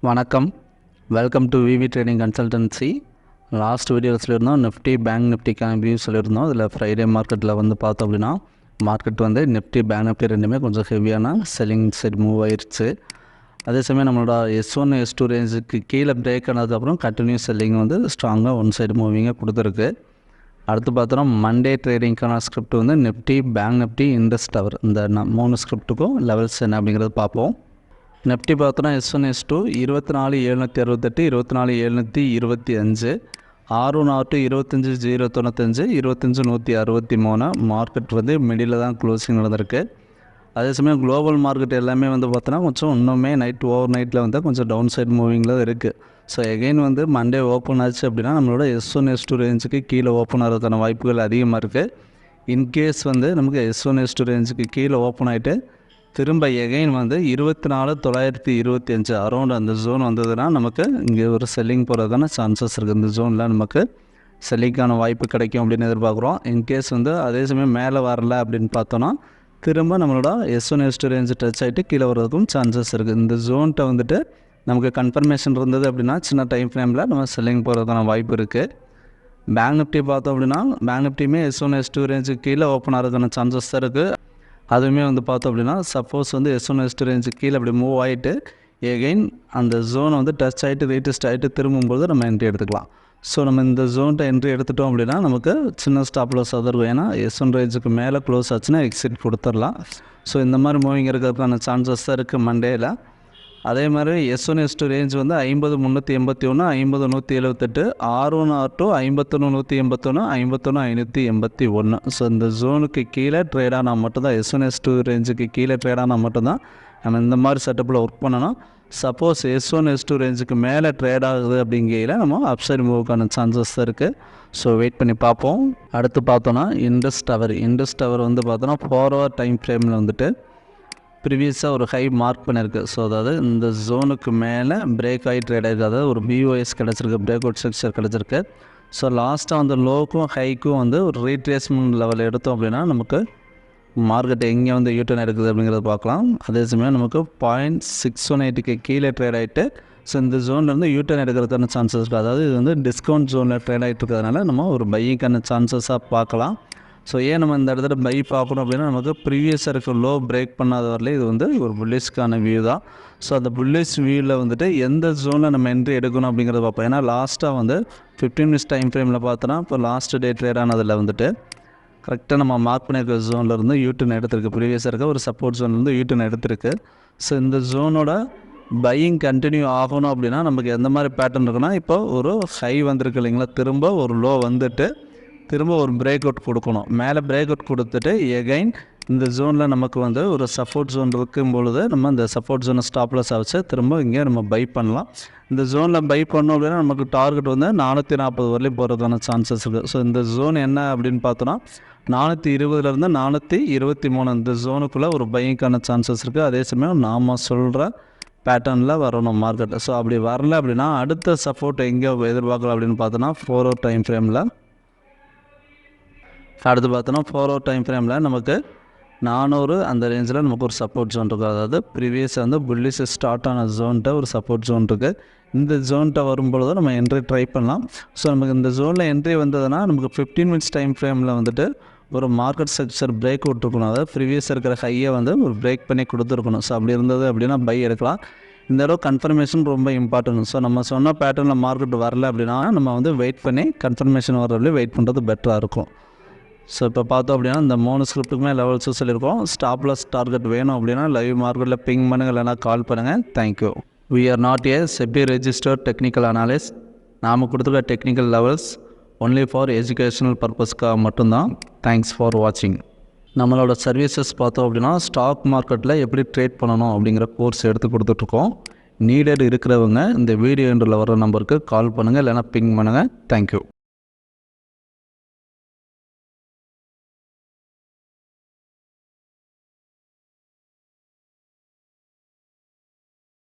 வணக்கம். Welcome to VV trading consultancy. Last வீடியோவில் சொல்லியிருந்தோம் நிஃப்டி பேங்க் நிஃப்டிக்கான வியூ சொல்லியிருந்தோம். இதில் ஃப்ரைடே மார்க்கெட்டில் வந்து பார்த்தோம் அப்படின்னா மார்க்கெட் வந்து நிஃப்டி பேங்க் நிஃப்டி ரெண்டுமே கொஞ்சம் ஹெவியான செல்லிங் சைடு மூவ் ஆயிடுச்சு. அதே சமயம் நம்மளோட S1 S2 ரேஞ்சுக்கு கீழே பிரேக் ஆனதுக்கப்புறம் கண்டினியூஸ் செல்லிங் வந்து ஸ்ட்ராங்காக ஒன் சைடு மூவிங்காக கொடுத்துருக்கு. அடுத்து பார்த்தோன்னா மண்டே ட்ரேடிங்க்கான ஸ்கிரிப்ட் வந்து Nifty bank Nifty Indus tower இந்த 3 ஸ்கிரிப்ட்டுக்கும் லெவல்ஸ் என்ன அப்படிங்கிறது பார்ப்போம். நிஃப்டி பார்த்தோன்னா S1 S2 24,768 24,725 R1 25,095 25,163 மார்க்கெட் வந்து மிடில் தான் க்ளோசிங் நடந்திருக்கு. அதே சமயம் குளோபல் மார்க்கெட் எல்லாமே வந்து பார்த்தோன்னா கொஞ்சம் இன்னுமே ஓவர் நைட்டில் வந்து கொஞ்சம் டவுன் சைட் மூவிங்கில் இருக்குது. ஸோ எகெயின் வந்து மண்டே ஓப்பன் ஆச்சு அப்படின்னா நம்மளோட S1 S2 ரேஞ்சுக்கு கீழே ஓப்பன் ஆகிறதுக்கான வாய்ப்புகள் அதிகமாக இருக்குது. இன்கேஸ் வந்து நமக்கு S1 S2 ரேஞ்சுக்கு கீழே ஓப்பன் ஆகிட்டு திரும்ப எகைன் வந்து 24,925 அரௌண்ட் அந்த ஜோன் வந்ததுன்னா நமக்கு இங்கே ஒரு செல்லிங் போகிறதுக்கான சான்சஸ் இருக்குது. இந்த ஜோனில் நமக்கு செல்லிங்கான வாய்ப்பு கிடைக்கும் அப்படின்னு எதிர்பார்க்குறோம். இன்கேஸ் வந்து அதே சமயம் மேலே வரல அப்படின்னு பார்த்தோன்னா திரும்ப நம்மளோட S1 S2 ரேஞ்சு டச் ஆகிட்டு கீழே வர்றதுக்கும் சான்சஸ் இருக்குது. இந்த ஜோன்கிட்ட வந்துட்டு நமக்கு கன்ஃபர்மேஷன் இருந்தது அப்படின்னா சின்ன டைம் ஃப்ரேமில் நம்ம செல்லிங் போகிறதுக்கான வாய்ப்பு இருக்குது. பேங்க் நிஃப்டி பார்த்தோம் அப்படின்னா பேங்க் நிஃப்டியுமே S1 S2 ரேஞ்சுக்கு கீழே ஓப்பன் ஆகிறதுக்கான சான்சஸ் தான் இருக்குது. அதுவுமே வந்து பார்த்தோம் அப்படின்னா சப்போஸ் வந்து S1 S2 ரேஞ்சு கீழே அப்படி மூவ் ஆகிட்டு எகெயின் அந்த ஜோனை வந்து டச் ஆகிட்டு ரீடெஸ்ட் ஆகிட்டு திரும்பும்போது நம்ம என்ட்ரி எடுத்துக்கலாம். ஸோ நம்ம இந்த ஜோன்ட்ட என்ட்ரி எடுத்துட்டோம் அப்படின்னா நமக்கு சின்ன ஸ்டாப் லாஸ் இருக்கும். ஏன்னா S1 ரேஞ்சுக்கு மேலே க்ளோஸ் ஆச்சுன்னா எக்ஸிட் கொடுத்துடலாம். ஸோ இந்த மாதிரி மூவிங் இருக்கிறதுக்கான சான்சஸ் தான் இருக்குது மண்டேயில். அதே மாதிரி S1 S2 ரேஞ்ச் வந்து 50,381 50,178 R1 R2 51,181 51,581. ஸோ இந்த ஜோனுக்கு கீழே ட்ரேட் ஆனால் மட்டும்தான் S1 S2 ரேஞ்சுக்கு கீழே ட்ரேட் ஆனால் மட்டும்தான் நம்ம இந்த மாதிரி செட்டப்பில் ஒர்க் பண்ணணும். சப்போஸ் S1 S2 ரேஞ்சுக்கு மேலே ட்ரேட் ஆகுது அப்படிங்கையில் நம்ம அப்சைட் மூவுக்கான சான்சஸ் தான் இருக்குது. ஸோ வெயிட் பண்ணி பார்ப்போம். அடுத்து பார்த்தோன்னா இண்டஸ் டவர் வந்து பார்த்தோன்னா 4 hour டைம் ஃப்ரேமில் வந்துட்டு ப்ரீவியஸாக ஒரு ஹை மார்க் பண்ணியிருக்கு. ஸோ அதாவது இந்த ஜோனுக்கு மேலே பிரேக் ஆகி ட்ரேட் ஆகிருக்கு. அதாவது ஒரு BOS கிடச்சிருக்கு, பிரேக் அவுட் ஸ்ட்ரக்சர் கிடச்சிருக்கு. ஸோ லாஸ்ட்டாக அந்த லோக்கும் ஹைக்கும் வந்து ஒரு ரீட்ரேஸ்மெண்ட் லெவல் எடுத்தோம் அப்படின்னா நமக்கு மார்க்கெட் எங்கே வந்து யூட்டர்ன் எடுக்குது அப்படிங்கிறத பார்க்கலாம். அதே சமயம் நமக்கு 0.618க்கு கீழே ட்ரேட் ஆகிட்டு ஸோ இந்த ஜோன்லேருந்து யூட்டர்ன் எடுக்கிறதுக்கான சான்சஸ் இருக்குது. அதாவது இது வந்து டிஸ்கவுண்ட் ஜோனில் ட்ரேட் ஆகிட்டு இருக்கிறதுனால நம்ம ஒரு பையிங்கான சான்சஸாக பார்க்கலாம். ஸோ ஏன் நம்ம இந்த இடத்துல பை பார்க்கணும் அப்படின்னா நமக்கு ப்ரீவியஸாக இருக்க லோ பிரேக் பண்ணாத வரல இது வந்து ஒரு புல்லிஷ்க்கான வியூ தான். ஸோ அந்த புல்லிஷ் வியூவில் வந்துட்டு எந்த ஜோனில் நம்ம என்ட்ரி எடுக்கணும் அப்படிங்கிறத பார்ப்போம். ஏன்னா லாஸ்ட்டாக வந்து 15 minutes டைம் ஃப்ரேமில் பார்த்தோன்னா இப்போ லாஸ்ட் டே ட்ரேட் ஆனதில் வந்துட்டு கரெக்டாக நம்ம மார்க் பண்ணியிருக்க ஜோன்லேருந்து யூட்டர்ன் எடுத்திருக்கு. ப்ரீவியஸாக இருக்க ஒரு சப்போர்ட் ஜோன்லேருந்து யூட்டர்ன் எடுத்திருக்கு. ஸோ இந்த ஜோனோட பையிங் கண்டினியூ ஆகணும் அப்படின்னா நமக்கு எந்த மாதிரி பேட்டர்ன் இருக்குன்னா இப்போ ஒரு ஹை வந்திருக்கு இல்லைங்களா, திரும்ப ஒரு லோ வந்துட்டு திரும்ப ஒரு பிரேக் அவுட் கொடுக்கணும். மேலே பிரேக் அவுட் கொடுத்துட்டு எகைன் இந்த ஜோனில் நமக்கு வந்து ஒரு சப்போர்ட் ஜோன் இருக்கும் பொழுது நம்ம இந்த சப்போர்ட் ஜோனை ஸ்டாப்லஸ் வச்சு திரும்ப இங்கே நம்ம பை பண்ணலாம். இந்த ஜோனில் பை பண்ணோம் அப்படின்னா நமக்கு டார்கெட் வந்து 440 வரலையும் போகிறதுக்கான சான்சஸ் இருக்குது. ஸோ இந்த ஜோன் என்ன அப்படின்னு பார்த்தோன்னா 420 423 இந்த ஜோனுக்குள்ளே ஒரு பையிங்கான சான்சஸ் இருக்குது. அதே சமயம் நாம் சொல்கிற பேட்டர்னில் வரணும் மார்க்கெட். ஸோ அப்படி வரல அப்படின்னா அடுத்த சப்போர்ட் எங்கே எதிர்பார்க்கலாம் அப்படின்னு பார்த்தோன்னா 4 hour டைம் ஃப்ரேமில் அடுத்து பார்த்தோன்னா 4 hour டைம் ஃப்ரேமில் நமக்கு 400 அந்த ரேஞ்சில் நமக்கு ஒரு சப்போர்ட் ஜோன் இருக்குது. அதாவது ப்ரீவியஸாக வந்து புல்லிஷ் ஸ்டார்ட் ஆன ஜோன்கிட்ட ஒரு சப்போர்ட் ஜோன் இருக்குது. இந்த ஜோன்கிட்ட வரும்பொழுது நம்ம என்ட்ரி ட்ரை பண்ணலாம். ஸோ நமக்கு இந்த ஜோனில் என்ட்ரி வந்ததுன்னா நமக்கு 15 minutes டைம் ஃப்ரேமில் வந்துட்டு ஒரு மார்க்கெட் ஸ்ட்ரக்சர் பிரேக் அவுட் இருக்கணும். அதாவது ப்ரீவியஸாக இருக்கிற ஹையை வந்து ஒரு பிரேக் பண்ணி கொடுத்துருக்கணும். ஸோ அப்படி இருந்தது அப்படின்னா பை எடுக்கலாம். இந்த தடவை கன்ஃபர்மேஷன் ரொம்ப இம்பார்ட்டன்ட். ஸோ நம்ம சொன்ன பேட்டர்னில் மார்க்கெட் வரல அப்படின்னா நம்ம வந்து வெயிட் பண்ணி கன்ஃபர்மேஷன் வர்றதுலேயே வெயிட் பண்ணுறது பெட்டராக இருக்கும். ஸோ இப்போ பார்த்தோம் அப்படின்னா இந்த 3 ஸ்கிரிப்ட்டுக்குமே லெவல்ஸும் சொல்லியிருக்கோம். ஸ்டாப்லஸ் டார்கெட் வேணும் அப்படின்னா லைவ் மார்க்கெட்டில் பிங் பண்ணுங்கள், இல்லைனா கால் பண்ணுங்கள். Thank you. We are not a SEBI registered technical analyst. நாம் கொடுத்துருக்க technical levels only for educational பர்பஸ்க்காக மட்டும்தான். தேங்க்ஸ் ஃபார் வாட்சிங். நம்மளோட சர்வீசஸ் பார்த்தோம் அப்படின்னா ஸ்டாக் மார்க்கெட்டில் எப்படி ட்ரேட் பண்ணணும் அப்படிங்கிற கோர்ஸ் எடுத்து கொடுத்துட்ருக்கோம். நீடட் இருக்கிறவங்க இந்த வீடியோ எண்டில் வர நம்பருக்கு கால் பண்ணுங்கள், இல்லைனா பிங் பண்ணுங்கள். தேங்க்யூ.